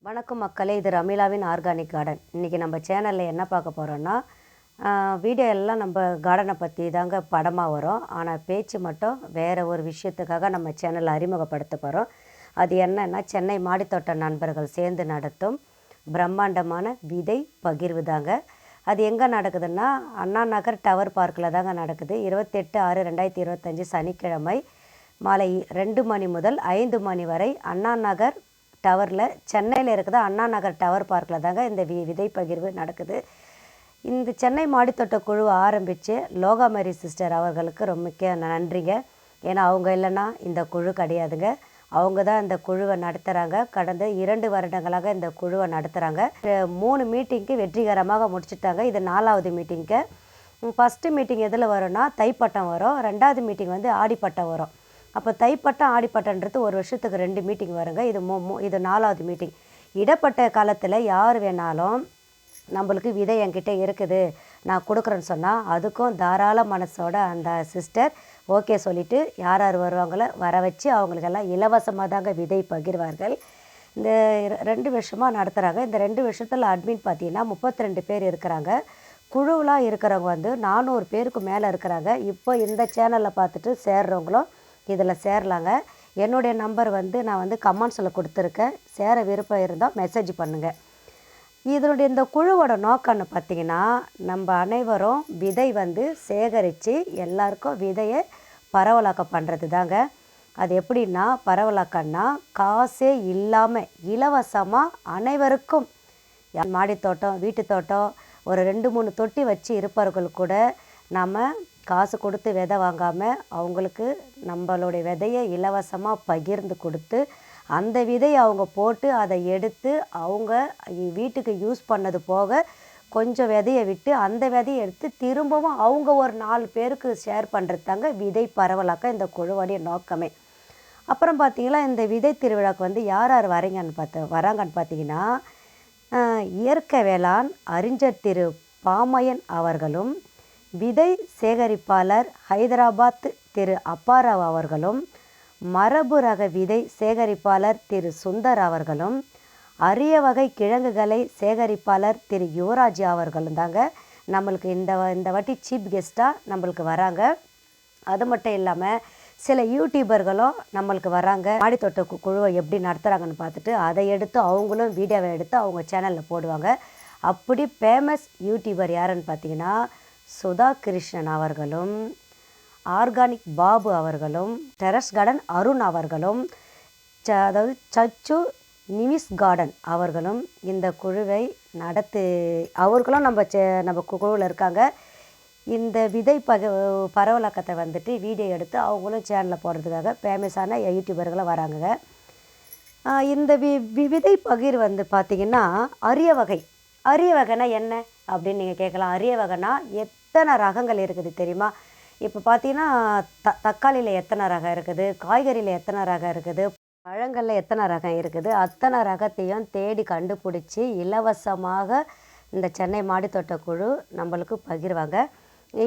வணக்கம் மக்களே, இது ரமீலாவின் ஆர்கானிக் கார்டன். இன்றைக்கி நம்ம சேனலில் என்ன பார்க்க போகிறோன்னா, வீடியோ எல்லாம் நம்ம கார்டனை பற்றி தாங்க படமாக வரும். ஆனால் பேச்சு மட்டும் வேறு ஒரு விஷயத்துக்காக நம்ம சேனலில் அறிமுகப்படுத்த போகிறோம். அது என்னன்னா, சென்னை மாடித்தோட்ட நண்பர்கள் சேர்ந்து நடத்தும் பிரம்மாண்டமான விதை பகிர்வு தாங்க. அது எங்கே நடக்குதுன்னா, அண்ணா நகர் டவர் பார்க்கில் தாங்க நடக்குது. 28/6/2025 சனிக்கிழமை மாலை 2 மணி முதல் 5 மணி வரை அண்ணா நகர் டவரில், சென்னையில் இருக்கிற அண்ணா நகர் டவர் பார்க்கில் தாங்க இந்த விதை பகிர்வு நடக்குது. இந்த சென்னை மாடித்தோட்ட குழு ஆரம்பித்து லோகாமரி சிஸ்டர் அவர்களுக்கு ரொம்ப முக்கிய நன்றிங்க. ஏன்னா அவங்க இல்லைன்னா இந்த குழு கிடையாதுங்க. அவங்க தான் இந்த குழுவை நடத்துகிறாங்க. கடந்த 2 வருடங்களாக இந்த குழுவை நடத்துகிறாங்க. 3 மீட்டிங்க்கு வெற்றிகரமாக முடிச்சுட்டாங்க. இது 4வது மீட்டிங்க்கு. ஃபஸ்ட்டு மீட்டிங் எதில் வரும்னா தைப்பட்டம் வரும். 2வது மீட்டிங் வந்து ஆடிப்பட்டம் வரும். அப்போ தைப்பட்டம் ஆடிப்பட்டன்றது ஒரு வருஷத்துக்கு 2 மீட்டிங் வருங்க. இது 4வது மீட்டிங். இடப்பட்ட காலத்தில் யார் வேணாலும் நம்மளுக்கு விதை என்கிட்ட இருக்குது, நான் கொடுக்குறேன்னு சொன்னால் அதுக்கும் தாராள மனசோட அந்த சிஸ்டர் ஓகே சொல்லிவிட்டு யார் யார் வருவாங்களோ வர வச்சு அவங்களுக்கெல்லாம் இலவசமாக தாங்க விதை பகிர்வார்கள். இந்த 2 வருஷமாக நடத்துகிறாங்க. இந்த 2 வருஷத்தில் அட்மின் பார்த்தீங்கன்னா 32 பேர் இருக்கிறாங்க. குழுவெலாம் இருக்கிறவங்க வந்து 400 பேருக்கு மேலே இருக்கிறாங்க. இப்போ இந்த சேனலில் பார்த்துட்டு சேர்றவங்களும் இதில் சேரலாங்க. என்னுடைய நம்பர் வந்து நான் வந்து கமெண்ட்ஸில் கொடுத்துருக்கேன். சேர விருப்பம் இருந்தால் மெசேஜ் பண்ணுங்கள். இதனுடைய இந்த குழுவோட நோக்கம்னு பார்த்திங்கன்னா, நம்ம அனைவரும் விதை வந்து சேகரித்து எல்லாருக்கும் விதையை பரவலாக்க பண்ணுறது தாங்க. அது எப்படின்னா, பரவலாக்கன்னா காசே இல்லாமல் இலவசமாக அனைவருக்கும், மாடித்தோட்டம் வீட்டு தோட்டம் ஒரு 2-3 தொட்டி வச்சு இருப்பவர்கள் கூட நம்ம காசு கொடுத்து விதை வாங்காமல் அவங்களுக்கு நம்மளுடைய விதையை இலவசமாக பகிர்ந்து கொடுத்து, அந்த விதையை அவங்க போட்டு அதை எடுத்து அவங்க வீட்டுக்கு யூஸ் பண்ணது போக கொஞ்சம் விதையை விட்டு அந்த விதையை எடுத்து திரும்பவும் அவங்க ஒரு 4 பேருக்கு ஷேர் பண்ணுறது தாங்க விதை பரவலாக்க இந்த குழுவோடைய நோக்கமே. அப்புறம் பார்த்திங்கன்னா, இந்த விதை திருவிழாவுக்கு வந்து யார் யார் வராங்கன்னு பார்த்தீங்கன்னா, இயற்கை வேளாண் அறிஞர் திரு பாமையன் அவர்களும், விதை சேகரிப்பாளர் ஹைதராபாத் திரு அப்பாராவ் அவர்களும், மரபு ரக விதை சேகரிப்பாளர் திரு சுந்தர் அவர்களும், அரிய வகை கிழங்குகளை சேகரிப்பாளர் திரு யுவராஜ் அவர்களும் தாங்க நம்மளுக்கு இந்த வாட்டி சீஃப் கெஸ்ட்டாக நம்மளுக்கு வராங்க. அது மட்டும் இல்லாமல் சில யூடியூபர்களும் நம்மளுக்கு வராங்க. மாடித்தோட்ட குழுவை எப்படி நடத்துகிறாங்கன்னு பார்த்துட்டு அதை எடுத்து அவங்களும் வீடியோவை எடுத்து அவங்க சேனலில் போடுவாங்க. அப்படி ஃபேமஸ் யூடியூபர் யாருன்னு பார்த்தீங்கன்னா, சுதா கிருஷ்ணன் அவர்களும், ஆர்கானிக் பாபு அவர்களும், டெரஸ் கார்டன் அருண் அவர்களும், அதாவது சச்சு நிமிஸ் கார்டன் அவர்களும் இந்த குழுவை அவர்களும் நம்ம குழுவில் இருக்காங்க. இந்த விதை பரவலாக்கத்தை வந்துட்டு வீடியோ எடுத்து அவங்களும் சேனலில் போடுறதுக்காக ஃபேமஸான யூடியூபர்களும் வராங்க. இந்த விதை பகிர் வந்து பார்த்திங்கன்னா, அரிய வகைனா என்ன அப்படின்னு நீங்கள் கேட்கலாம். அரிய வகைனா எத்தனை ரகங்கள் இருக்குது தெரியுமா? இப்போ பார்த்தீங்கன்னா, தக்காளியில் எத்தனை ரகம் இருக்குது, காய்கறியில் எத்தனை ரகம் இருக்குது, பழங்களில் எத்தனை ரகம் இருக்குது, அத்தனை ரகத்தையும் தேடி கண்டுபிடிச்சி இலவசமாக இந்த சென்னை மாடித்தோட்ட குழு நம்மளுக்கு பகிர்வாங்க.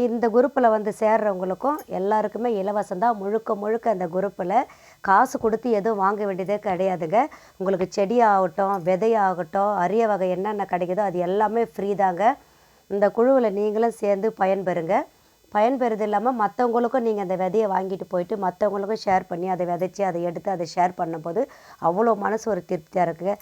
இந்த குரூப்பில் வந்து சேர்றவங்களுக்கும் எல்லாருக்குமே இலவசம்தான். முழுக்க இந்த குரூப்பில் காசு கொடுத்து எதுவும் வாங்க வேண்டியதே கிடையாதுங்க. உங்களுக்கு செடியாகட்டும், விதையாகட்டும், அரிய வகை என்னென்ன கிடைக்குதோ அது எல்லாமே ஃப்ரீ தாங்க. இந்த குழுவில் நீங்களும் சேர்ந்து பயன்பெறுது இல்லாமல் மற்றவங்களுக்கும் நீங்கள் அந்த விதையை வாங்கிட்டு போயிட்டு மற்றவங்களுக்கும் ஷேர் பண்ணி அதை விதைச்சி அதை எடுத்து அதை ஷேர் பண்ணும்போது அவ்வளோ மனசு ஒரு திருப்தியாக இருக்குங்க.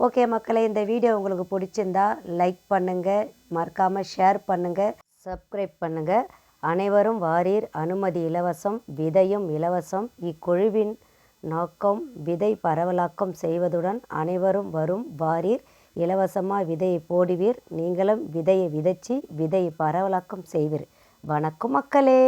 ஓகே மக்களே, இந்த வீடியோ உங்களுக்கு பிடிச்சிருந்தா லைக் பண்ணுங்கள், மறக்காமல் ஷேர் பண்ணுங்கள், சப்ஸ்கிரைப் பண்ணுங்கள். அனைவரும் வாரீர், அனுமதி இலவசம், விதையும் இலவசம். இக்குழுவின் நோக்கம் விதை பரவலாக்கம் செய்வதுடன் அனைவரும் வரும் வாரீர், இலவசமாக விதையை போடுவீர், நீங்களும் விதையை விதைச்சி விதையை பரவலாக்கம் செய்வீர். வணக்கம் மக்களே.